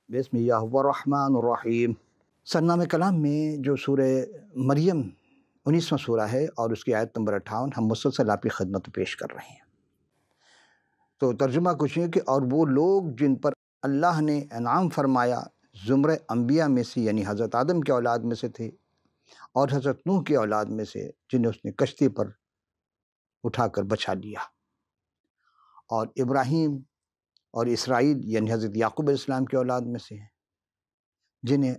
بسم اللہ الرحمن الرحیم۔ سرنامہ کلام میں جو سورہ مریم 19واں سورہ ہے اور اس کی آیت نمبر 58 ہم مسلسل آپ کی خدمت پیش کر رہے ہیں۔ تو ترجمہ کچھ ہے کہ اور وہ لوگ جن پر اللہ نے انعام فرمایا زمرہ انبیاء میں سے، یعنی حضرت آدم کے اولاد میں سے تھے اور حضرت نوح کی اولاد میں سے، جنہیں اس نے کشتی پر اٹھا کر بچا لیا، اور ابراہیم اور اسرائیل یعنی حضرت یعقوب علیہ السلام کے اولاد میں سے ہیں، جنہیں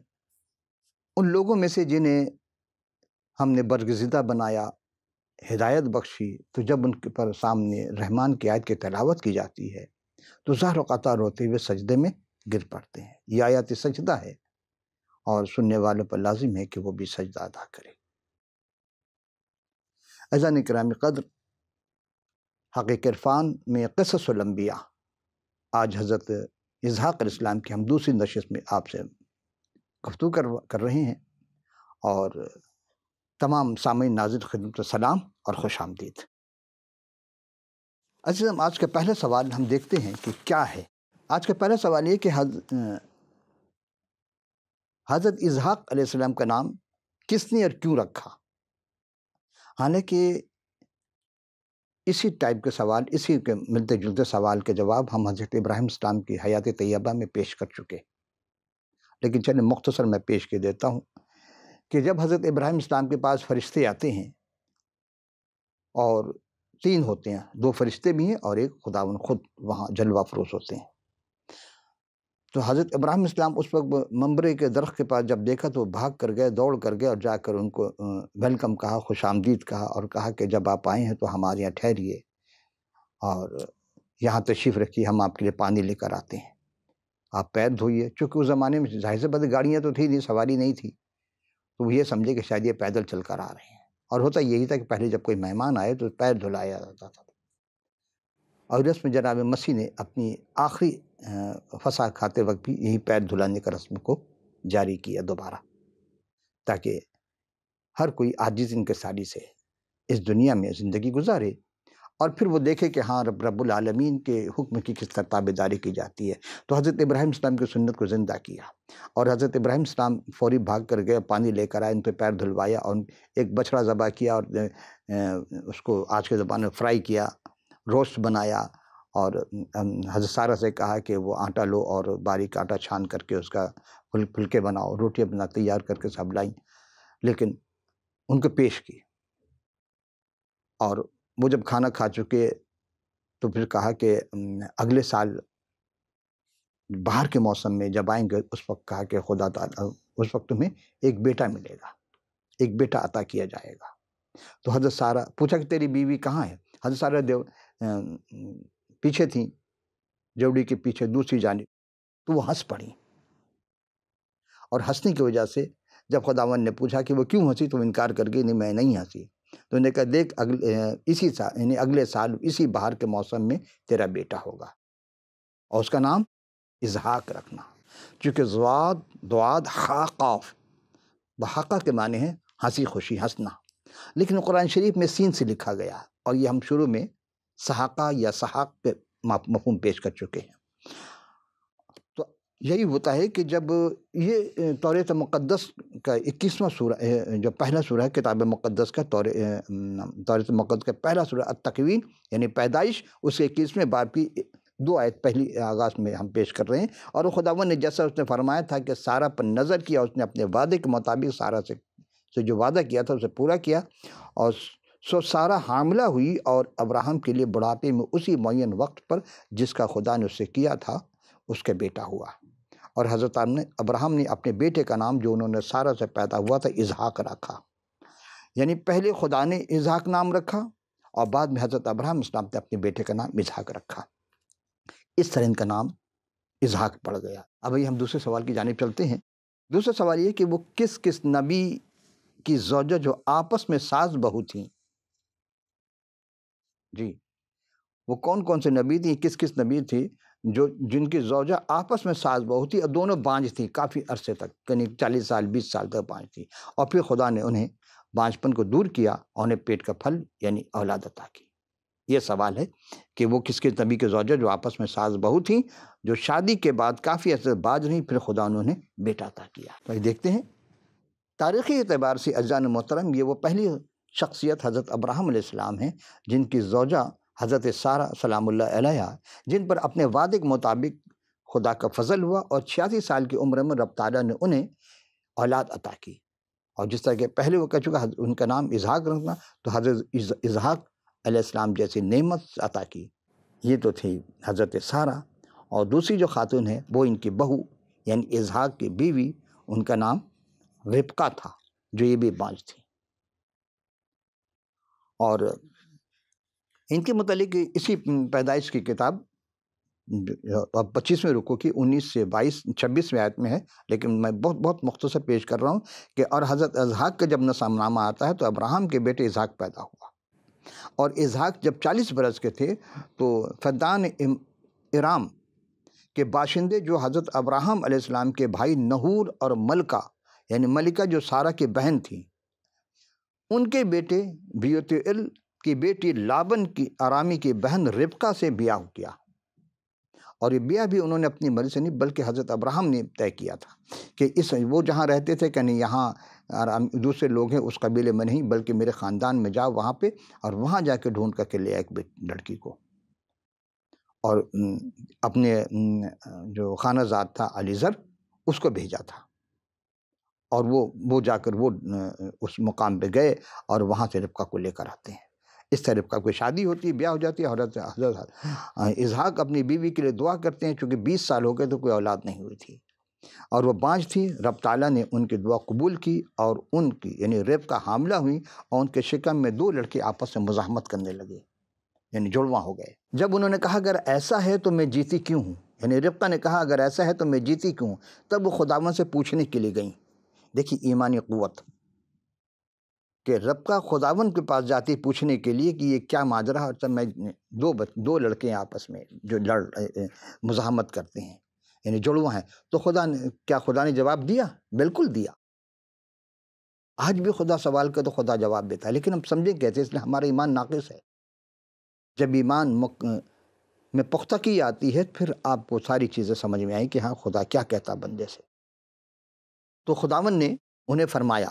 ان لوگوں میں سے جنہیں ہم نے برگزیدہ بنایا، ہدایت بخشی، تو جب ان کے پر سامنے رحمان کی آیت کی تلاوت کی جاتی ہے تو زہر و قطع روتے ہوئے سجدے میں گر پڑتے ہیں۔ یہ آیت سجدہ ہے اور سننے والوں پر لازم ہے کہ وہ بھی سجدہ ادا کرے۔ عزیزان کرام قدر، حقیق عرفان میں قصص الانبیاء، آج حضرت اسحاق علیہ السلام کی ہم دوسری نشست میں آپ سے گفتگو کر رہے ہیں، اور تمام سامعین ناظرین خدمت سلام اور خوش آمدید۔ عزیزم، آج کا پہلا سوال ہم دیکھتے ہیں کہ کیا ہے۔ آج کا پہلا سوال یہ کہ حضرت اسحاق علیہ السلام کا نام کس نے اور کیوں رکھا؟ حالانکہ اسی ٹائپ کے سوال، اسی کے ملتے جلتے سوال کے جواب ہم حضرت ابراہیم السلام کی حیات طیبہ میں پیش کر چکے، لیکن چلیں مختصر میں پیش کر دیتا ہوں کہ جب حضرت ابراہیم السلام کے پاس فرشتے آتے ہیں، اور 3 ہوتے ہیں، 2 فرشتے بھی ہیں اور ایک خداوند خود وہاں جلوہ افروز ہوتے ہیں، تو حضرت ابراہیم السلام اس وقت منبرے کے درخت کے پاس جب دیکھا تو وہ بھاگ کر گئے، دوڑ کر گئے اور جا کر ان کو ویلکم کہا، خوش آمدید کہا، اور کہا کہ جب آپ آئے ہیں تو ہمارے یہاں ٹھہریے اور یہاں تشریف رکھیے، ہم آپ کے لیے پانی لے کر آتے ہیں، آپ پیر دھوئیے۔ چونکہ اس زمانے میں ظاہر سے بات گاڑیاں تو تھی نہیں، سواری نہیں تھی، تو وہ یہ سمجھے کہ شاید یہ پیدل چل کر آ رہے ہیں، اور ہوتا یہی تھا کہ پہلے جب کوئی مہمان آئے تو پیر دھلایا جاتا تھا، اور اس میں جناب مسیح نے اپنی آخری فسح کھاتے وقت بھی یہی پیر دھلانے کا رسم کو جاری کیا دوبارہ، تاکہ ہر کوئی عاجز انکساری سے اس دنیا میں زندگی گزارے، اور پھر وہ دیکھے کہ ہاں رب العالمین کے حکم کی کس طرح تابعداری کی جاتی ہے۔ تو حضرت ابراہیم السلام کی سنت کو زندہ کیا، اور حضرت ابراہیم السلام فوری بھاگ کر گئے، پانی لے کر آئے، ان پہ پیر دھلوایا، اور ایک بچڑا ذبح کیا، اور اس کو آج کے زبان میں فرائی کیا، روسٹ بنایا، اور حضرت سارہ سے کہا کہ وہ آٹا لو اور باریک آٹا چھان کر کے اس کا پھلکے بناؤ، روٹیاں بنا تیار کر کے سب لائیں، لیکن ان کو پیش کی، اور وہ جب کھانا کھا چکے تو پھر کہا کہ اگلے سال باہر کے موسم میں جب آئیں گے اس وقت کہا کہ خدا تعالیٰ اس وقت تمہیں ایک بیٹا ملے گا، ایک بیٹا عطا کیا جائے گا۔ تو حضرت سارہ پوچھا کہ تیری بیوی کہاں ہے؟ حضرت سارہ پیچھے تھیں، جوڑی کے پیچھے دوسری جانب، تو وہ ہنس پڑی، اور ہنسنے کی وجہ سے جب خداوند نے پوچھا کہ وہ کیوں ہنسی تو وہ انکار کر گئی، نہیں میں نہیں ہنسی۔ تو انہوں نے کہا دیکھ اسی سال یعنی اگلے سال اسی بہار کے موسم میں تیرا بیٹا ہوگا، اور اس کا نام اسحاق رکھنا، چونکہ ضاد خا قاف بحقہ کے معنی ہیں ہنسی خوشی، ہنسنا، لیکن قرآن شریف میں سین سے لکھا گیا، اور یہ ہم شروع میں سحاقہ یا سحاق کے مفہوم پیش کر چکے ہیں۔ تو یہی ہوتا ہے کہ جب یہ توریت مقدس کا 21واں سورہ جو پہلا سورہ ہے کتاب مقدس کا، توریت مقدس کا پہلا سورہ التکوین یعنی پیدائش، اس کے 21ویں باب کی 2 آیت پہلی آغاز میں ہم پیش کر رہے ہیں، اور وہ خداوند نے جیسا اس نے فرمایا تھا کہ سارہ پر نظر کیا، اس نے اپنے وعدے کے مطابق سارہ سے جو وعدہ کیا تھا اسے پورا کیا، اور سارہ حاملہ ہوئی، اور ابراہیم کے لیے بڑھاپے میں اسی معین وقت پر جس کا خدا نے اس سے کیا تھا اس کا بیٹا ہوا، اور حضرت ابراہیم نے اپنے بیٹے کا نام جو انہوں نے سارہ سے پیدا ہوا تھا اسحاق رکھا، یعنی پہلے خدا نے اسحاق نام رکھا، اور بعد میں حضرت ابراہیم السلام نے اپنے بیٹے کا نام اسحاق رکھا، اس طرح ان کا نام اسحاق پڑ گیا۔ اب ہم دوسرے سوال کی جانب چلتے ہیں۔ دوسرا سوال یہ کہ وہ کس کس نبی کی زوجہ جو آپس میں ساز بہو تھیں، جی وہ کون کون سے نبی تھیں، کس کس نبی تھی جن کی زوجہ آپس میں ساز بہو تھی، اور دونوں بانجھ تھیں کافی عرصے تک، یعنی 40 سال 20 سال تک بانجھ تھی، اور پھر خدا نے انہیں بانجھپن کو دور کیا اور انہیں پیٹ کا پھل یعنی اولاد عطا کی۔ یہ سوال ہے کہ وہ کس کے نبی کے زوجہ جو آپس میں ساز بہو تھیں، جو شادی کے بعد کافی عرصے بعد رہیں، پھر خدا انہوں نے بیٹا عطا کیا۔ تو یہ دیکھتے ہیں تاریخی اعتبار سے عزیزان محترم، یہ وہ پہلی شخصیت حضرت ابراہیم علیہ السلام ہیں جن کی زوجہ حضرت سارہ سلام اللہ علیہ، جن پر اپنے وعدے کے مطابق خدا کا فضل ہوا اور 86 سال کی عمر میں رب تعالیٰ نے انہیں اولاد عطا کی۔ اور جس طرح کہ پہلے وہ کہہ چکا ان کا نام اسحاق رکھنا، تو حضرت اسحاق علیہ السلام جیسی نعمت عطا کی۔ یہ تو تھی حضرت سارہ، اور دوسری جو خاتون ہے وہ ان کی بہو یعنی اسحاق کی بیوی، ان کا نام ربقہ تھا، جو یہ بھی بانج تھی۔ اور ان کے متعلق اسی پیدائش کی کتاب 25ویں رکوع کی 19 سے 26ویں آیت میں ہے، لیکن میں بہت مختصر پیش کر رہا ہوں کہ اور حضرت اسحاق کا جب نسب نامہ آتا ہے تو ابراہیم کے بیٹے اسحاق پیدا ہوا، اور اسحاق جب 40 برس کے تھے تو فدان ارام کے باشندے جو حضرت ابراہیم علیہ السلام کے بھائی نحور اور ملکہ یعنی ملکہ جو سارہ کی بہن تھی، ان کے بیٹے بیوتیل کی بیٹی لابن کی ارامی کی بہن ربقہ سے بیاہ کیا، اور یہ بیاہ بھی انہوں نے اپنی مرضی سے نہیں بلکہ حضرت ابراہیم نے طے کیا تھا کہ وہ جہاں رہتے تھے کہ نہیں یہاں دوسرے لوگ ہیں اس قبیلے میں نہیں، بلکہ میرے خاندان میں جاؤ وہاں پہ، اور وہاں جا کے ڈھونڈ کر کے لے ایک لڑکی کو، اور اپنے جو خانہ زاد تھا علی زر اس کو بھیجا تھا، اور وہ جا کر وہ اس مقام پہ گئے اور وہاں سے ربقہ کو لے کر آتے ہیں۔ اس طرح ربقہ کو شادی ہوتی ہے، بیاہ ہو جاتی ہے۔ حضرت اسحاق اپنی بیوی کے لیے دعا کرتے ہیں، چونکہ 20 سال ہو گئے تو کوئی اولاد نہیں ہوئی تھی اور وہ بانج تھی۔ رب تعالیٰ نے ان کی دعا قبول کی اور ان کی یعنی ربقہ حاملہ ہوئی، اور ان کے شکم میں 2 لڑکے آپس میں مزاحمت کرنے لگے، یعنی جڑواں ہو گئے۔ جب انہوں نے کہا اگر ایسا ہے تو میں جیتی کیوں ہوں، یعنی ربقہ نے کہا اگر ایسا ہے تو میں جیتی کیوں ہوں، تب وہ خداوند سے پوچھنے کے لیے گئیں۔ دیکھیے ایمانی قوت کہ ربقہ خداوند کے پاس جاتی پوچھنے کے لیے کہ یہ کیا ماجرا ہے، اور تب میں 2 لڑکے ہیں آپس میں جو مزاحمت کرتے ہیں یعنی جڑواں ہیں، تو خدا نے جواب دیا؟ بالکل دیا۔ آج بھی خدا سوال کرے تو خدا جواب دیتا ہے، لیکن ہم سمجھیں کہتے ہیں اس لیے ہمارا ایمان ناقص ہے۔ جب ایمان میں پختہ کی آتی ہے پھر آپ کو ساری چیزیں سمجھ میں آئیں کہ ہاں خدا کیا کہتا بندے سے۔ تو خداوند نے انہیں فرمایا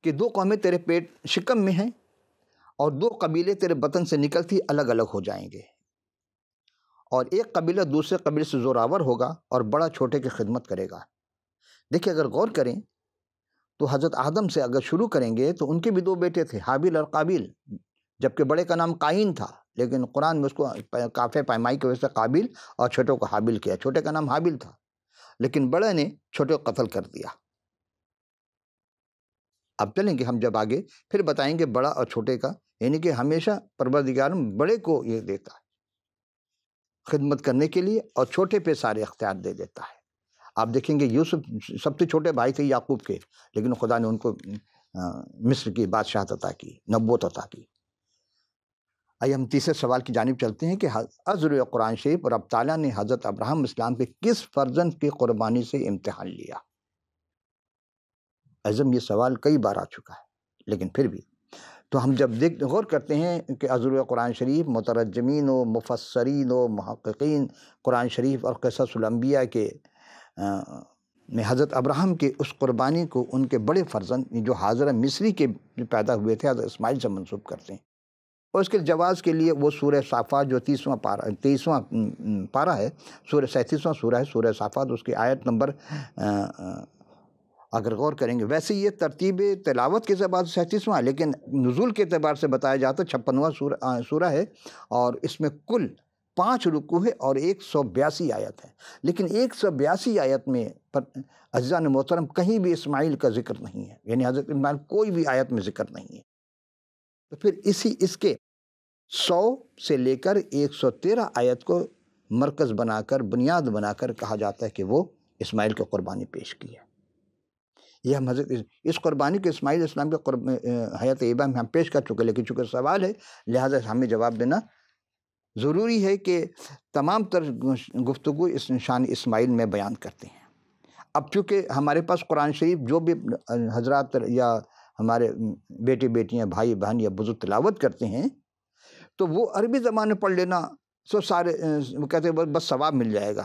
کہ 2 قومیں تیرے پیٹ شکم میں ہیں اور 2 قبیلے تیرے بطن سے نکلتی الگ الگ ہو جائیں گے، اور ایک قبیلہ دوسرے قبیلے سے زوراور ہوگا اور بڑا چھوٹے کی خدمت کرے گا۔ دیکھیں اگر غور کریں تو حضرت آدم سے اگر شروع کریں گے تو ان کے بھی 2 بیٹے تھے، حابیل اور قابیل، جبکہ بڑے کا نام قائن تھا، لیکن قرآن میں اس کو کافی پیمائی کی وجہ سے قابیل اور چھوٹے کو حابیل کیا۔ چھوٹے کا نام حابیل تھا، لیکن بڑے نے چھوٹے کو قتل کر دیا۔ اب چلیں گے ہم جب آگے پھر بتائیں گے بڑا اور چھوٹے کا، یعنی کہ ہمیشہ پروردگار بڑے کو یہ دیتا ہے خدمت کرنے کے لیے اور چھوٹے پہ سارے اختیار دے دیتا ہے۔ آپ دیکھیں گے یوسف سب سے چھوٹے بھائی تھے یعقوب کے، لیکن خدا نے ان کو مصر کی بادشاہت عطا کی، نبوت عطا کی۔ آئیے ہم تیسرے سوال کی جانب چلتے ہیں کہ ازر قرآن شریف اور رب تعالیٰ نے حضرت ابراہیم اسلام کے کس فرزند کی قربانی سے امتحان لیا؟ عزم یہ سوال کئی بار آ چکا ہے، لیکن پھر بھی تو ہم جب غور کرتے ہیں کہ ازر قرآن شریف مترجمین و مفسرین و محققین قرآن شریف اور قصص الانبیاء کے میں حضرت ابراہیم کے اس قربانی کو ان کے بڑے فرزند جو حاضرہ مصری کے پیدا ہوئے تھے حضرت اسماعیل سے منسوب کرتے ہیں، اور اس کے جواز کے لیے وہ سورہ صافات جو 23واں پارہ ہے، 37واں سورہ ہے سورہ صافات، اس کی آیت نمبر اگر غور کریں گے، ویسے یہ ترتیب تلاوت کے اعتبار سے 37واں، لیکن نزول کے اعتبار سے بتایا جاتا ہے 56واں سورہ ہے، اور اس میں کل 5 رکوع ہے اور 182 آیت ہے، لیکن 182 آیت میں عزیزان محترم کہیں بھی اسماعیل کا ذکر نہیں ہے، یعنی حضرت اسماعیل کوئی بھی آیت میں ذکر نہیں ہے۔ تو پھر اس کے 100 سے لے کر 113 آیت کو مرکز بنا کر بنیاد بنا کر کہا جاتا ہے کہ وہ اسماعیل کی قربانی پیش کی ہے۔ یہ ہم حضرت اس قربانی کے اسماعیل اسلام کے حیات طیبہ میں ہم پیش کر چکے، لیکن چونکہ سوال ہے لہٰذا ہمیں جواب دینا ضروری ہے کہ تمام تر گفتگو اس نشان اسماعیل میں بیان کرتے ہیں۔ اب چونکہ ہمارے پاس قرآن شریف جو بھی حضرات یا ہمارے بیٹے بیٹیاں بھائی بہن یا بزرگ تلاوت کرتے ہیں، تو وہ عربی زبان میں پڑھ لینا سو سارے وہ کہتے ہیں بس ثواب مل جائے گا۔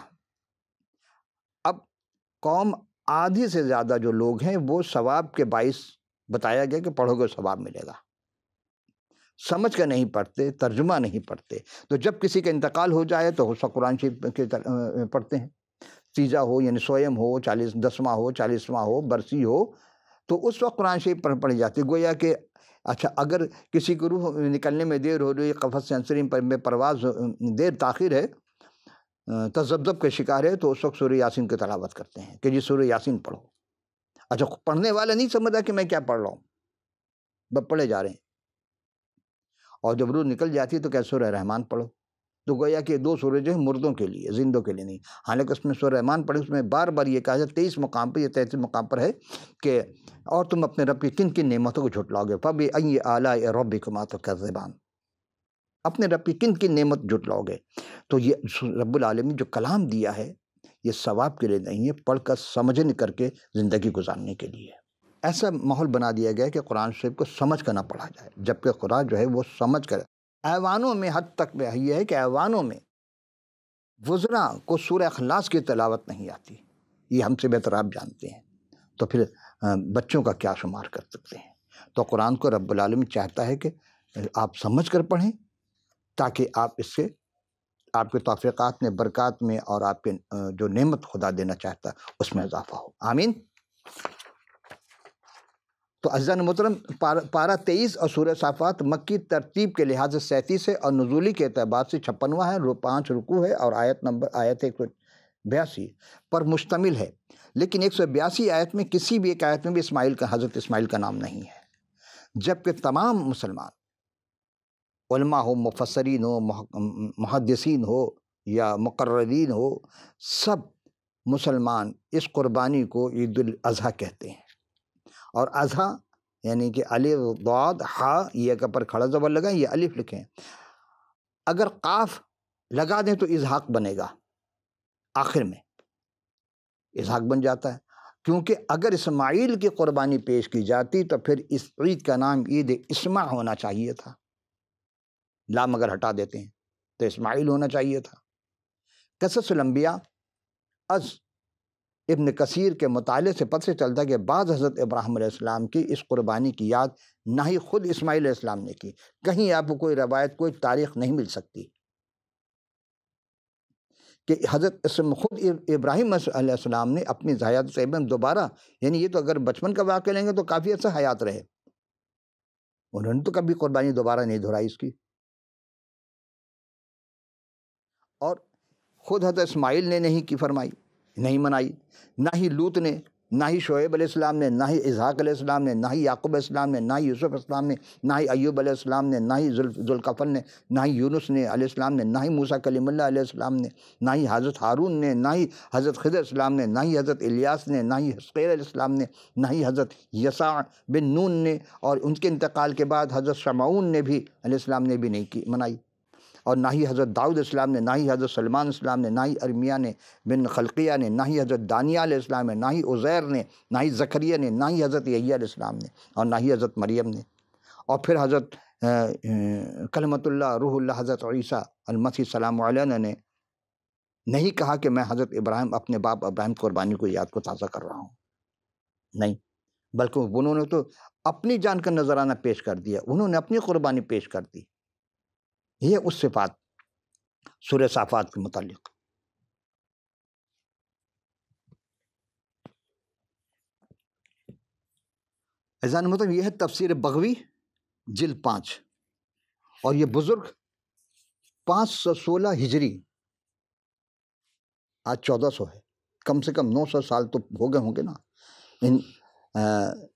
اب قوم آدھی سے زیادہ جو لوگ ہیں وہ ثواب کے باعث بتایا گیا کہ پڑھو گے ثواب ملے گا، سمجھ کر نہیں پڑھتے، ترجمہ نہیں پڑھتے۔ تو جب کسی کا انتقال ہو جائے تو اس وقت قرآن شریف کے پڑھتے ہیں، تیجا ہو یعنی سویم ہو، 10واں ہو، 40واں ہو، برسی ہو، تو اس وقت قرآن شریف پڑھی جاتی۔ گویا کہ اچھا اگر کسی کو روح نکلنے میں دیر ہو رہی ہے، قفص سے انصری میں پرواز دیر تاخیر ہے، تذبذب کے شکار ہے، تو اس وقت سورہ یاسین کی تلاوت کرتے ہیں کہ جی سورہ یاسین پڑھو۔ اچھا پڑھنے والا نہیں سمجھتا کہ میں کیا پڑھ رہا ہوں، بس پڑھے جا رہے ہیں۔ اور جب روح نکل جاتی ہے تو کیا سورہ رحمان پڑھو۔ تو گویا کہ 2 سورے جو ہیں مردوں کے لیے، زندوں کے لیے نہیں۔ حالانکہ اس میں سورہ رحمان پڑھے، اس میں بار بار یہ کہا جاتا ہے 23 مقام پہ، یہ 33 مقام پر ہے کہ اور تم اپنے رب کی کن کن نعمتوں کو جھٹلاؤ گے، فَبِأَيِّ آلَاءِ رَبِّكُمَا تُكَذِّبَانِ، اپنے رب کی کن کن نعمت جھٹلاؤ گے۔ تو یہ رب العالمین جو کلام دیا ہے یہ ثواب کے لیے نہیں ہے، پڑھ کر سمجھنے کر کے زندگی گزارنے کے لیے۔ ایسا ماحول بنا دیا گیا کہ قرآن شریف کو سمجھ کر نہ پڑھا جائے، جبکہ قرآن جو ہے وہ سمجھ کر، ایوانوں میں حد تک یہ ہے کہ ایوانوں میں وزراء کو سورہ اخلاص کی تلاوت نہیں آتی، یہ ہم سے بہتر آپ جانتے ہیں، تو پھر بچوں کا کیا شمار کر سکتے ہیں۔ تو قرآن کو رب العالمین چاہتا ہے کہ آپ سمجھ کر پڑھیں تاکہ آپ اس سے آپ کے توفیقات میں، برکات میں اور آپ کے جو نعمت خدا دینا چاہتا ہے اس میں اضافہ ہو، آمین۔ تو عزیزان محترم، پارہ 23 اور سورہ صافات مکی ترتیب کے لحاظ سے 37 ہے اور نزولی کے اعتبار سے 56واں ہے، 5 رکوع ہے اور آیت 182 پر مشتمل ہے۔ لیکن 182 آیت میں کسی بھی ایک آیت میں بھی حضرت اسماعیل کا نام نہیں ہے، جبکہ تمام مسلمان علماء ہو، مفسرین ہو، محدثین ہو یا مقررین ہو، سب مسلمان اس قربانی کو عید الاضحیٰ کہتے ہیں۔ اور اضحیٰ یعنی کہ الف ضاد ہا، یہ کا پر کھڑا زبر لگائیں، یہ الف لکھیں، اگر قاف لگا دیں تو اضحاق بنے گا، آخر میں اضحاق بن جاتا ہے، کیونکہ اگر اسماعیل کی قربانی پیش کی جاتی تو پھر اس عید کا نام عید اسماع ہونا چاہیے تھا، لام اگر ہٹا دیتے ہیں تو اسماعیل ہونا چاہیے تھا۔ قصص الانبیاء از ابن کثیر کے مطالعے سے پتہ چلتا ہے کہ بعض حضرت ابراہیم علیہ السلام کی اس قربانی کی یاد نہ ہی خود اسماعیل علیہ السلام نے کی، کہیں آپ کو کوئی روایت، کوئی تاریخ نہیں مل سکتی کہ حضرت خود ابراہیم علیہ السلام نے اپنی حیات طیبہ میں دوبارہ، یعنی یہ تو اگر بچپن کا واقعہ لیں گے تو کافی عرصہ حیات رہے، انہوں نے تو کبھی قربانی دوبارہ نہیں دہرائی اس کی۔ اور خود حضرت اسماعیل نے نہیں کی فرمائی، نہیں منائی، نہ ہی لوط نے، نہ ہی شعیب علیہ السلام نے، نہ ہی اسحاق علیہ السلام نے، نہ ہی یعقوب علیہ السلام نے، نہ ہی یوسف علیہ السلام نے، نہ ہی ایوب علیہ السلام نے، نہ ہی ذوالکفل نے، نہ ہی یونس نے علیہ السلام نے، نہ ہی موسیٰ کلیم اللہ علیہ السلام نے، نہ ہی حضرت ہارون نے، نہ ہی حضرت خضر علیہ السلام نے، نہ ہی حضرت الیاس نے، نہ ہی حزقیل علیہ السلام نے، نہ ہی حضرت یسع بن نون نے، اور ان کے انتقال کے بعد حضرت شمعون نے بھی علیہ السلام نے بھی نہیں کی منائی، اور نہ ہی حضرت داؤد السلام نے، نہ ہی حضرت سلمان السلام نے، نہ ہی ارمیہ نے بن خلقیہ نے، نہ ہی حضرت دانیہ علیہ السلام نے، نہ ہی عزیر نے، نہ ہی زکریا نے، نہ ہی حضرت یحییٰ علیہ السلام نے، اور نہ ہی حضرت مریم نے، اور پھر حضرت کلمۃ اللہ روح اللہ حضرت عیسیٰ المسیح السلام علیہ نے نہیں کہا کہ میں حضرت ابراہیم، اپنے باپ ابراہیم قربانی کو یاد کو تازہ کر رہا ہوں، نہیں، بلکہ انہوں نے تو اپنی جان کا نذرانہ پیش کر دیا، انہوں نے اپنی قربانی پیش کر دی۔ یہ اس صفات سورہ صافات کے متعلق۔ عزیزان محترم، یہ ہے تفسیر بغوی جلد 5، اور یہ بزرگ 516 ہجری، آج 1400 ہے، کم سے کم 900 سال تو ہو گئے ہوں گے نا،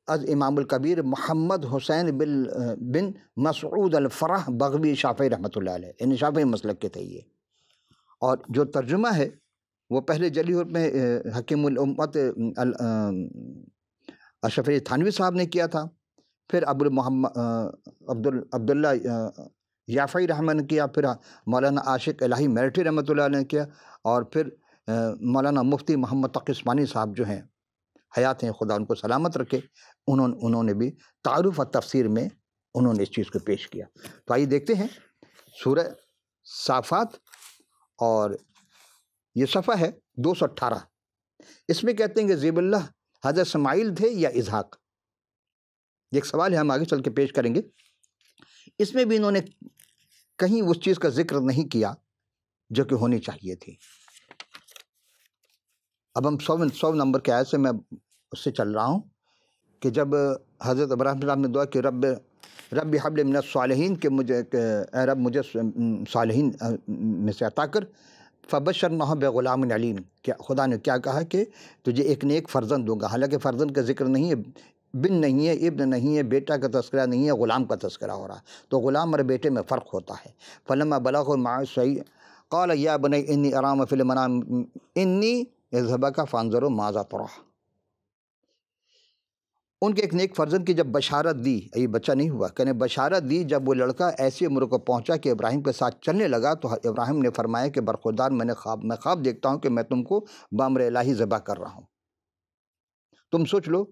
از امام الکبیر محمد حسین بن مسعود الفرح بغوی شافعی رحمۃ اللہ علیہ، یعنی شافعی مسلک کے تھے یہ، اور جو ترجمہ ہے وہ پہلے جلی میں حکیم الامت اشرف علی تھانوی صاحب نے کیا تھا، پھر عبداللہ یافعی رحمہ نے کیا، پھر مولانا عاشق الہی میرٹھی رحمۃ اللہ علیہ نے کیا، اور پھر مولانا مفتی محمد تقی عثمانی صاحب جو ہیں، حیات ہیں، خدا ان کو سلامت رکھے، انہوں نے بھی تعارف اور تفسیر میں انہوں نے اس چیز کو پیش کیا۔ تو آئیے دیکھتے ہیں سورہ صافات اور یہ صفحہ ہے 218. اس میں کہتے ہیں کہ ذیب اللہ حضرت اسماعیل تھے یا اسحاق. ایک سوال ہے، ہم آگے چل کے پیش کریں گے. اس میں بھی انہوں نے کہیں اس چیز کا ذکر نہیں کیا جو کہ ہونی چاہیے تھی. اب ہم 100 نمبر کے آیت سے میں اس سے چل رہا ہوں کہ جب حضرت ابراہیم السلام نے دعا کہ رب حبل من الصالحین، کہ اے رب مجھے صالحین میں سے عطا کر. فبشرناہ بغلام علیم، کہ خدا نے کیا کہا کہ تجھے ایک نیک فرزند دوں گا. حالانکہ فرزند کا ذکر نہیں ہے، بن نہیں ہے، ابن نہیں ہے، بیٹا کا تذکرہ نہیں ہے، غلام کا تذکرہ ہو رہا. تو غلام اور بیٹے میں فرق ہوتا ہے. فلما بلغ معه السعی قال یا بنی انی ارام فی المنام انی اذهبک فانظر ماذا ترى. ان کے ایک نیک فرزند کی جب بشارت دی، یہ بچہ نہیں ہوا، کہنے بشارت دی جب وہ لڑکا ایسی عمر کو پہنچا کہ ابراہیم کے ساتھ چلنے لگا، تو ابراہیم نے فرمایا کہ برخوردار میں خواب دیکھتا ہوں کہ میں تم کو بامر الہی ذبح کر رہا ہوں، تم سوچ لو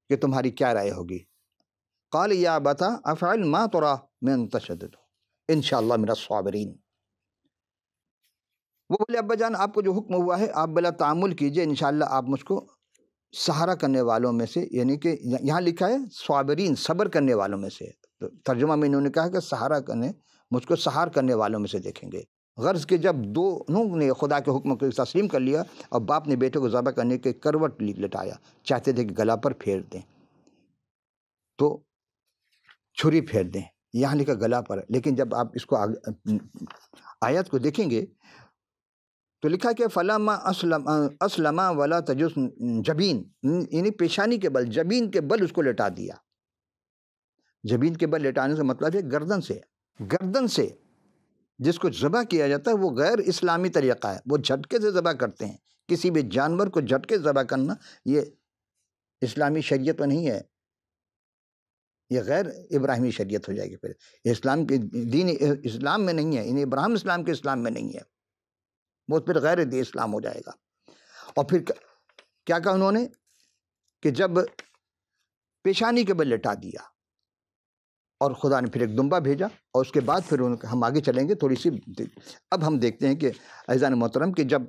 کہ تمہاری کیا رائے ہوگی. قال یا ابتا افعل ما ترى من تشدد انشاءاللہ من الصابرین. وہ بولے ابا جان آپ کو جو حکم ہوا ہے آپ بلا تعامل کیجئے، انشاءاللہ آپ مجھ کو سہارا کرنے والوں میں سے، یعنی کہ یہاں لکھا ہے صابرین، صبر کرنے والوں میں سے. تو ترجمہ میں انہوں نے کہا کہ سہارا کرنے، مجھ کو سہار کرنے والوں میں سے دیکھیں گے. غرض کہ جب دونوں نے خدا کے حکم کو تسلیم کر لیا اور باپ نے بیٹے کو ذبح کرنے کے کروٹ لٹایا، چاہتے تھے کہ گلا پر پھیر دیں تو چھری پھیر دیں، یہاں لکھا گلا پر. لیکن جب آپ اس کو آیت کو دیکھیں گے تو لکھا کہ فلما اسلم ولا تجس جبین، یعنی پیشانی کے بل، جبین کے بل اس کو لٹا دیا. جبین کے بل لٹانے سے مطلب ہے گردن سے جس کو ذبح کیا جاتا ہے وہ غیر اسلامی طریقہ ہے. وہ جھٹکے سے ذبح کرتے ہیں. کسی بھی جانور کو جھٹکے سے ذبح کرنا یہ اسلامی شریعت میں نہیں ہے، یہ غیر ابراہیمی شریعت ہو جائے گی. پھر اسلام کے دین اسلام میں نہیں ہے، یعنی ابراہیم اسلام کے اسلام میں نہیں ہے، وہ پھر غیر دین اسلام ہو جائے گا. اور پھر کیا کہا انہوں نے کہ جب پیشانی کے بل لٹا دیا اور خدا نے پھر ایک دمبا بھیجا، اور اس کے بعد پھر ہم آگے چلیں گے تھوڑی سی. اب ہم دیکھتے ہیں کہ عزیزان محترم کہ جب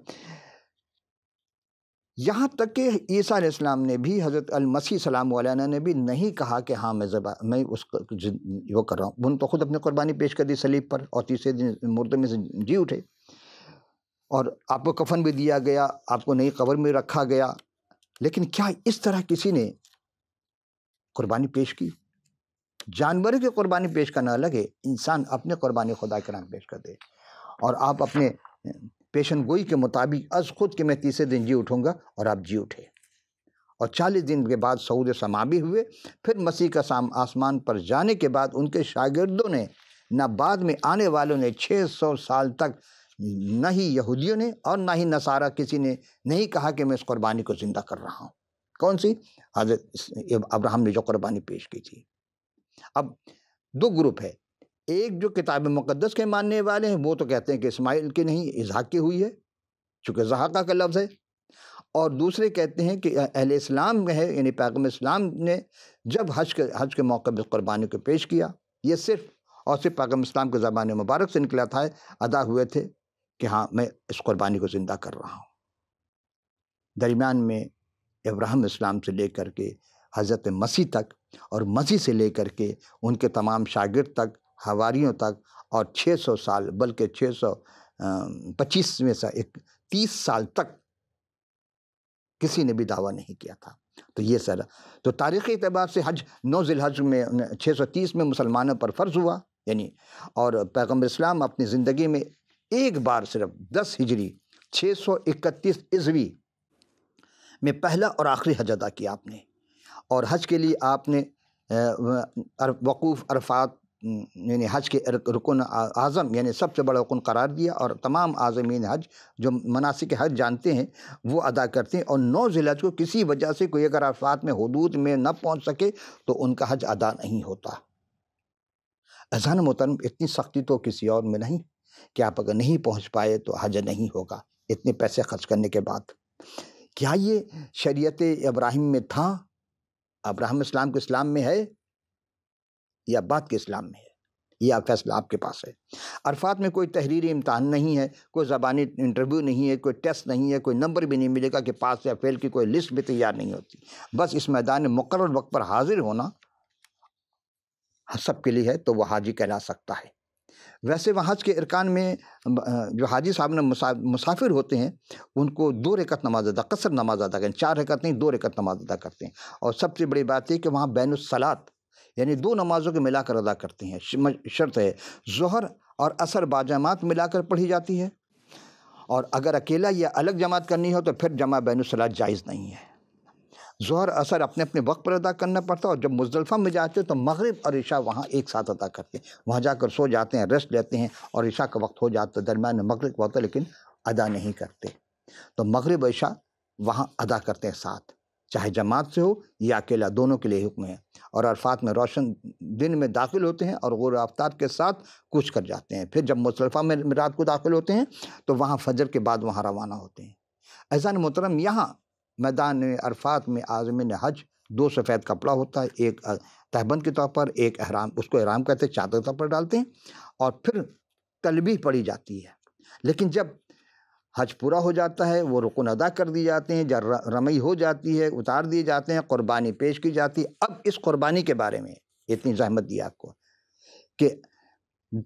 یہاں تک کہ عیسیٰ علیہ السلام نے بھی، حضرت المسیح سلام علیہ نے بھی نہیں کہا کہ ہاں میں اس کو وہ کر رہا ہوں. انہوں نے تو خود اپنی قربانی پیش کر دی صلیب پر، اور تیسرے دن مردے میں سے جی اٹھے، اور آپ کو کفن بھی دیا گیا، آپ کو نئی قبر میں رکھا گیا. لیکن کیا اس طرح کسی نے قربانی پیش کی؟ جانور کی قربانی پیش کرنا الگ ہے، انسان اپنے قربانی خدا کے نام پیش کر دے. اور آپ اپنے پیشن گوئی کے مطابق از خود کہ میں تیسرے دن جی اٹھوں گا، اور آپ جی اٹھے. اور 40 دن کے بعد صعود سما بھی ہوئے. پھر مسیح کا آسمان پر جانے کے بعد ان کے شاگردوں نے، نہ بعد میں آنے والوں نے، 600 سال تک نہ ہی یہودیوں نے اور نہ ہی نصارہ کسی نے نہیں کہا کہ میں اس قربانی کو زندہ کر رہا ہوں. کون سی؟ حضرت ابراہیم نے جو قربانی پیش کی تھی. اب دو گروپ ہے، ایک جو کتاب مقدس کے ماننے والے ہیں وہ تو کہتے ہیں کہ اسماعیل کی نہیں، اسحاق کی ہوئی ہے چونکہ زحاقہ کا لفظ ہے، اور دوسرے کہتے ہیں کہ اہل اسلام ہے، یعنی پیغمبر اسلام نے جب حج کے موقع پر قربانی کو پیش کیا، یہ صرف اور صرف پیغمبر اسلام کے زبان مبارک سے نکلا تھا، ادا ہوئے تھے کہ ہاں میں اس قربانی کو زندہ کر رہا ہوں. درمیان میں ابراہیم اسلام سے لے کر کے حضرت مسیح تک، اور مسیح سے لے کر کے ان کے تمام شاگرد تک، حواریوں تک، اور 600 سال بلکہ 625 میں سے 30 سال تک کسی نے بھی دعویٰ نہیں کیا تھا. تو یہ سر تو تاریخی اعتبار سے حج 9 ذی الحج میں 630 میں مسلمانوں پر فرض ہوا، یعنی اور پیغمبر اسلام اپنی زندگی میں ایک بار صرف 10 ہجری 631 عیسوی میں پہلا اور آخری حج ادا کیا آپ نے. اور حج کے لیے آپ نے وقوف عرفات یعنی حج کے رکن اعظم یعنی سب سے بڑا رکن قرار دیا، اور تمام عازمین حج جو مناسک حج جانتے ہیں وہ ادا کرتے ہیں. اور 9 ذی الحج کو کسی وجہ سے کوئی اگر عرفات میں حدود میں نہ پہنچ سکے تو ان کا حج ادا نہیں ہوتا. عزیزان محترم، اتنی سختی تو کسی اور میں نہیں کہ آپ اگر نہیں پہنچ پائے تو حج نہیں ہوگا اتنے پیسے خرچ کرنے کے بعد. کیا یہ شریعت ابراہیم میں تھا؟ ابراہیم اسلام کے اسلام میں ہے یا بعد کے اسلام میں ہے؟ یہ فیصلہ آپ کے پاس ہے۔ عرفات میں کوئی تحریری امتحان نہیں ہے، کوئی زبانی انٹرویو نہیں ہے، کوئی ٹیسٹ نہیں ہے، کوئی نمبر بھی نہیں ملے گا کہ پاس یا فیل کی کوئی لسٹ بھی تیار نہیں ہوتی۔ بس اس میدان میں مقرر وقت پر حاضر ہونا سب کے لیے ہے تو وہ حاجی کہلا سکتا ہے۔ ویسے وہ حج کے ارکان میں جو حاجی صاحب نے مسافر ہوتے ہیں ان کو 2 رکعت نماز ادا، قصر نماز ادا کریں، 4 رکعت نہیں 2 رکعت نماز ادا کرتے ہیں۔ اور سب سے بڑی بات یہ کہ وہاں بین الصلاۃ یعنی 2 نمازوں کو ملا کر ادا کرتے ہیں۔ شرط ہے ظہر اور عصر باجماعت ملا کر پڑھی جاتی ہے، اور اگر اکیلا یا الگ جماعت کرنی ہو تو پھر جمع بین الصلاۃ جائز نہیں ہے۔ ظہر عصر اپنے اپنے وقت پر ادا کرنا پڑتا ہے، اور جب مزدلفہ میں جاتے ہیں تو مغرب اور عشاء وہاں ایک ساتھ ادا کرتے ہیں، وہاں جا کر سو جاتے ہیں، ریسٹ لیتے ہیں، اور عشاء کا وقت ہو جاتا ہے، درمیان میں مغرب کا ہوتا ہے لیکن ادا نہیں کرتے۔ تو مغرب و عشاء وہاں ادا کرتے ہیں ساتھ، چاہے جماعت سے ہو یا اکیلا، دونوں کے لیے حکم ہے۔ اور عرفات میں روشن دن میں داخل ہوتے ہیں اور غروب آفتاب کے ساتھ کوچ کر جاتے ہیں، پھر جب مزدلفہ میں رات کو داخل ہوتے ہیں تو وہاں فجر کے بعد وہاں روانہ ہوتے ہیں۔ عزیزان محترم، یہاں میدان عرفات میں عازمین حج 2 سفید کپڑا ہوتا ہے، ایک تہبند کے طور پر، ایک احرام، اس کو احرام کہتے ہیں، چادر طور پر ڈالتے ہیں، اور پھر تلبیہ پڑھی جاتی ہے۔ لیکن جب حج پورا ہو جاتا ہے، وہ رکن ادا کر دی جاتے ہیں، جب رمی ہو جاتی ہے، اتار دیے جاتے ہیں، قربانی پیش کی جاتی ہے۔ اب اس قربانی کے بارے میں اتنی زحمت دی آپ کو کہ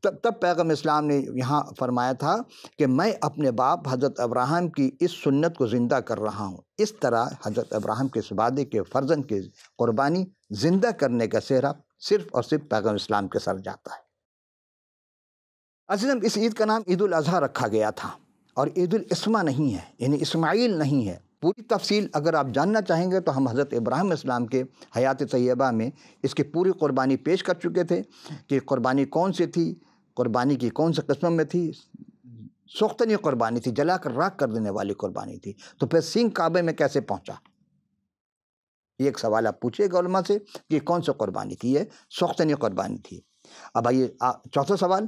تب پیغمبر اسلام نے یہاں فرمایا تھا کہ میں اپنے باپ حضرت ابراہیم کی اس سنت کو زندہ کر رہا ہوں۔ اس طرح حضرت ابراہیم کے وعدے کے فرزند کی قربانی زندہ کرنے کا سہرا صرف اور صرف پیغمبر اسلام کے سر جاتا ہے۔ عزیزم، اس عید کا نام عید الاضحیٰ رکھا گیا تھا، اور عید الاسمہ نہیں ہے، یعنی اسماعیل نہیں ہے۔ پوری تفصیل اگر آپ جاننا چاہیں گے تو ہم حضرت ابراہیم اسلام کے حیات طیبہ میں اس کی پوری قربانی پیش کر چکے تھے کہ قربانی کون سی تھی، قربانی کی کون سے قسم میں تھی۔ سختنی قربانی تھی، جلا کر راکھ کر دینے والی قربانی تھی، تو پھر سینگ کعبے میں کیسے پہنچا؟ یہ ایک سوال آپ پوچھیے گا علماء سے کہ کون سی قربانی تھی؟ یہ سختنی قربانی تھی۔ اب آئیے چوتھا سوال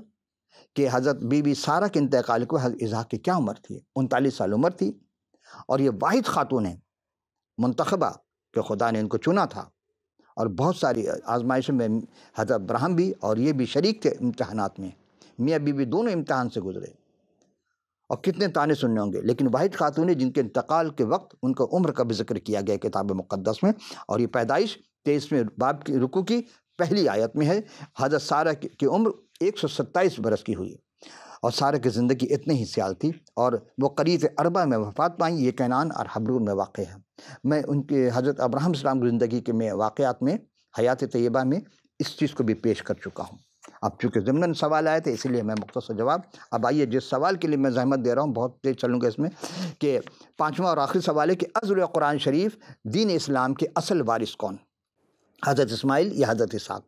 کہ حضرت بی بی سارہ کے انتقال کو حضرت اسحاق کی کیا عمر تھی؟ 39 سال عمر تھی، اور یہ واحد خاتون ہیں منتخبہ کہ خدا نے ان کو چنا تھا، اور بہت ساری آزمائشوں میں حضرت ابراہیم بھی اور یہ بھی شریک تھے امتحانات میں، میاں بیوی دونوں امتحان سے گزرے، اور کتنے تانے سننے ہوں گے، لیکن واحد خاتون جن کے انتقال کے وقت ان کا عمر کا بھی ذکر کیا گیا کتاب مقدس میں، اور یہ پیدائش 23ویں باب کی رکوع کی پہلی آیت میں ہے۔ حضرت سارہ کی عمر 127 برس کی ہوئی، اور سارہ کی زندگی اتنے ہی سیال تھی، اور وہ قریب 40 میں وفات پائیں۔ یہ کینان اور حبرون میں واقع ہے۔ میں ان کے حضرت ابراہیم السلام کی زندگی کے میں واقعات میں حیات طیبہ میں اس چیز کو بھی پیش کر چکا ہوں۔ اب چونکہ ضمناً سوال آئے تھے اسی لیے میں مختصر جواب۔ اب آئیے جس سوال کے لیے میں زحمت دے رہا ہوں، بہت تیز چلوں گا اس میں، کہ 5واں اور آخری سوال ہے کہ اصل قرآن شریف دین اسلام کے اصل وارث کون؟ حضرت اسماعیل یا حضرت اسحاق؟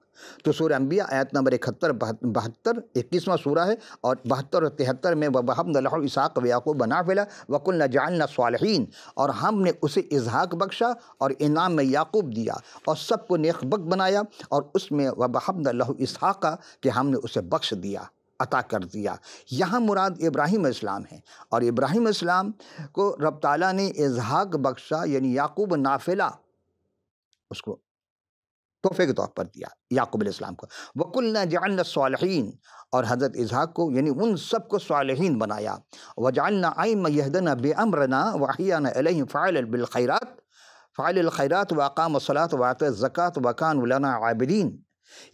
تو سورہ انبیاء آیت نمبر 71 72 21واں سورہ ہے، اور 72 اور 73 میں وَوَهَبْنَا لَهُ إِسْحَاقَ وَيَعْقُوبَ نَافِلَةً وَكُلًّا جَعَلْنَا صَالِحِينَ، اور ہم نے اسے اسحاق بخشا اور انعام میں یعقوب دیا، اور سب کو نیک بخت بنایا، اور اس میں وَوَهَبْنَا لَهُ إِسْحَاقَ کہ ہم نے اسے بخش دیا، عطا کر دیا۔ یہاں مراد ابراہیم اسلام ہے، اور ابراہیم اسلام کو رب تعالیٰ نے اسحاق بخشا، یعنی یعقوب نافلہ اس کو تحفے کے طور پر دیا یعقوب علیہ السلام کو۔ وَكُلًّا جَعَلْنَا الصَّالِحِينَ، اور حضرت اسحاق کو یعنی ان سب کو صالحین بنایا۔ وَجَعَلْنَا أَئِمَّةً يَهْدُونَ بِأَمْرِنَا وَأَحْيَيْنَا إِلَيْهِمْ فَعَلَ الْخَيْرَاتِ وَأَقَامُوا الصَّلَاةَ وَآتَوُا الزَّكَاةَ وَكَانُوا لَنَا عَابِدِينَ،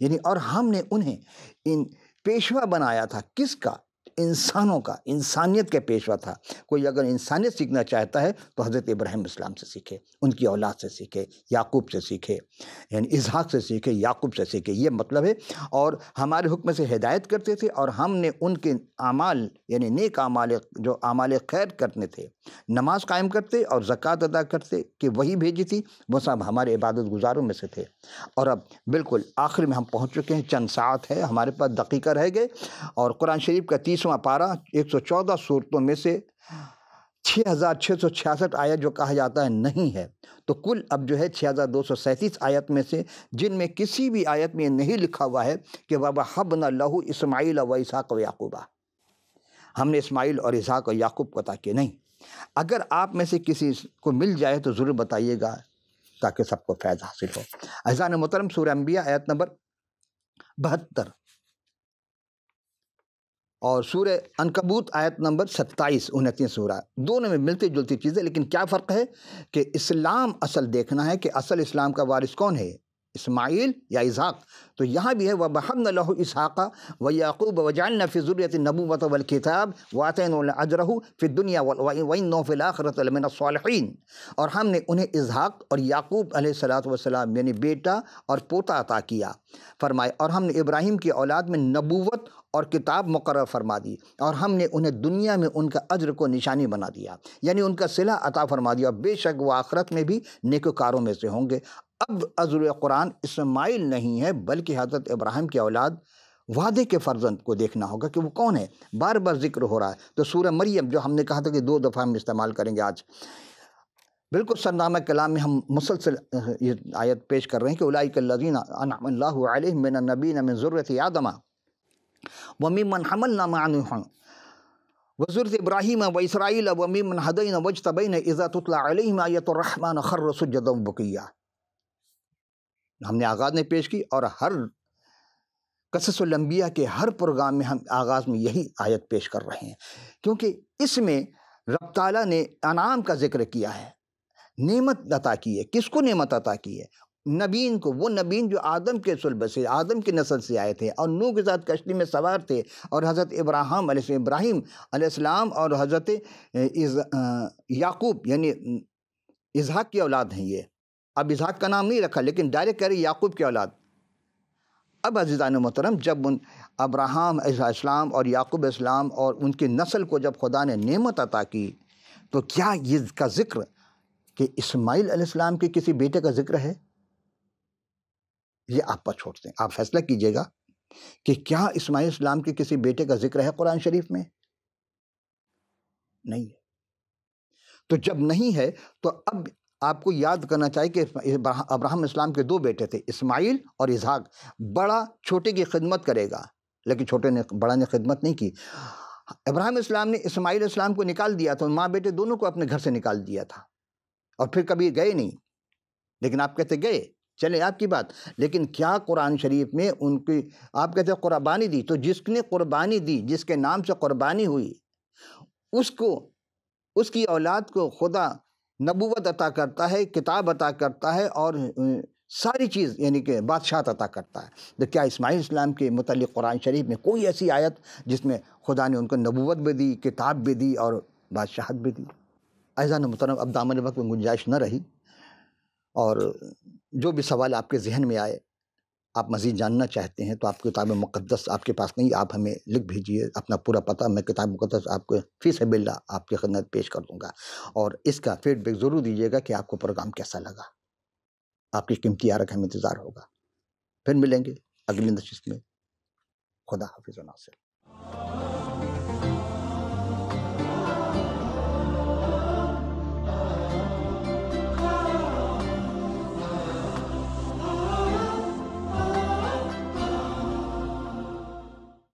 یعنی اور ہم نے انہیں پیشوا بنایا تھا، کس کا؟ انسانوں کا، انسانیت کا پیشوا تھا۔ کوئی اگر انسانیت سیکھنا چاہتا ہے تو حضرت ابراہیم اسلام سے سیکھے، ان کی اولاد سے سیکھے، یعقوب سے سیکھے، یعنی اسحاق سے سیکھے، یعقوب سے سیکھے، یہ مطلب ہے۔ اور ہمارے حکم سے ہدایت کرتے تھے، اور ہم نے ان کے اعمال یعنی نیک اعمال جو اعمال خیر کرنے تھے، نماز قائم کرتے اور زکوٰۃ ادا کرتے کہ وہی بھیجی تھی، وہ سب ہمارے عبادت گزاروں میں سے تھے۔ اور اب بالکل آخر میں ہم پہنچ چکے ہیں، چند ساعت ہے ہمارے پاس، دقیقہ رہ گئے، اور قرآن شریف کا 30واں پارہ 114 صورتوں میں سے 6666 آیت جو کہا جاتا ہے نہیں ہے، تو کل اب جو ہے 6237 آیت میں سے جن میں کسی بھی آیت میں یہ نہیں لکھا ہوا ہے کہ وَوَهَبْنَا لَهُ إِسْمَاعِيلَ وَإِسْحَاقَ وَيَعْقُوبَ، ہم نے اسماعیل اور اسحاق اور یعقوب کو عطا کیا، نہیں۔ اگر آپ میں سے کسی کو مل جائے تو ضرور بتائیے گا تاکہ سب کو فیض حاصل ہو۔ عزیزان محترم، سورہ انبیاء آیت نمبر 72 اور سورہ عنکبوت آیت نمبر 27 29 سورہ، دونوں میں ملتی جلتی چیزیں، لیکن کیا فرق ہے کہ اسلام اصل دیکھنا ہے کہ اصل اسلام کا وارث کون ہے، اسماعیل یا اسحاق؟ تو یہاں بھی ہے وَوَهَبْنَا لَهُ إِسْحَاقَ وَيَعْقُوبَ وَجَعَلْنَا فِي ذُرِّيَّتِهِ النُّبُوَّةَ وَالْكِتَابَ وَآتَيْنَاهُ أَجْرَهُ فِي الدُّنْيَا وَإِنَّهُ فِي الْآخِرَةِ لَمِنَ الصَّالِحِينَ، اور ہم نے انہیں اسحاق اور یعقوب علیہ السلام یعنی بیٹا اور پوتا عطا کیا، فرمائے، اور ہم نے ابراہیم کی اولاد میں نبوت اور کتاب مقرر فرما دی، اور ہم نے انہیں دنیا میں ان کا اجر کو نشانی بنا دیا، یعنی ان کا صلہ عطا فرما دیا، اور بے شک وہ آخرت میں بھی نیکوکاروں میں سے ہوں گے۔ اب عذر قرآن اسماعیل نہیں ہے بلکہ حضرت ابراہیم کی اولاد وعدے کے فرزند کو دیکھنا ہوگا کہ وہ کون ہے، بار بار ذکر ہو رہا ہے۔ تو سورہ مریم جو ہم نے کہا تھا کہ 2 دفعہ ہم استعمال کریں گے آج، بالکل سرنامہ کلام میں ہم مسلسل یہ آیت پیش کر رہے ہیں کہ اولئک الذین انعم اللہ علیہم من النبیین من ذریۃ آدم وممن حملنا مع نوح وذریۃ ابراہیم واسرائیل وممن ہدینا واجتبینا اذا تتلی علیہم آیۃ الرحمن خروا سجدا وبکیا۔ ہم نے آغاز میں پیش کی، اور ہر قصص الانبیاء کے ہر پروگرام میں ہم آغاز میں یہی آیت پیش کر رہے ہیں، کیونکہ اس میں رب تعالیٰ نے انعام کا ذکر کیا ہے، نعمت عطا کی ہے۔ کس کو نعمت عطا کی ہے؟ نبیین کو، وہ نبیین جو آدم کے صلب سے، آدم کی نسل سے آئے تھے اور نوح کے ساتھ کشتی میں سوار تھے، اور حضرت ابراہیم علیہ السلام اور حضرت یعقوب یعنی اسحاق کی اولاد ہیں یہ۔ اب اسحاق کا نام نہیں رکھا لیکن ڈائریکٹ کہہ رہے یعقوب کی اولاد۔ اب عزیزان محترم، جب ان ابراہیم علیہ السلام اور یعقوب علیہ السلام اور ان کی نسل کو جب خدا نے نعمت عطا کی، تو کیا یہ کا ذکر کہ اسماعیل علیہ السلام کے کسی بیٹے کا ذکر ہے؟ یہ آپ پر چھوڑتے ہیں، آپ فیصلہ کیجئے گا کہ کیا اسماعیل علیہ السلام کے کسی بیٹے کا ذکر ہے قرآن شریف میں؟ نہیں ہے۔ تو جب نہیں ہے تو اب آپ کو یاد کرنا چاہیے کہ ابراہیم اسلام کے 2 بیٹے تھے، اسماعیل اور اسحاق۔ بڑا چھوٹے کی خدمت کرے گا، لیکن بڑا نے خدمت نہیں کی۔ ابراہیم اسلام نے اسماعیل علیہ السلام کو نکال دیا تھا، ماں بیٹے دونوں کو اپنے گھر سے نکال دیا تھا، اور پھر کبھی گئے نہیں، لیکن آپ کہتے گئے، چلے آپ کی بات، لیکن کیا قرآن شریف میں ان کی آپ کہتے قربانی دی؟ تو جس نے قربانی دی، جس کے نام سے قربانی ہوئی، اس کی اولاد کو خدا نبوت عطا کرتا ہے، کتاب عطا کرتا ہے، اور ساری چیز یعنی کہ بادشاہت عطا کرتا ہے۔ تو کیا اسماعیل اسلام کے متعلق قرآن شریف میں کوئی ایسی آیت جس میں خدا نے ان کو نبوت بھی دی، کتاب بھی دی اور بادشاہت بھی دی؟ عزیزان محترم، اب دامن وقت میں گنجائش نہ رہی، اور جو بھی سوال آپ کے ذہن میں آئے، آپ مزید جاننا چاہتے ہیں تو آپ کتاب مقدس آپ کے پاس نہیں، آپ ہمیں لکھ بھیجیے اپنا پورا پتہ، میں کتاب مقدس آپ کو فی سبیل اللہ آپ کی خدمت پیش کر دوں گا، اور اس کا فیڈ بیک ضرور دیجیے گا کہ آپ کو پروگرام کیسا لگا۔ آپ کی قیمتی آرا کا ہمیں انتظار ہوگا۔ پھر ملیں گے اگلی نشست میں۔ خدا حافظ و ناصر۔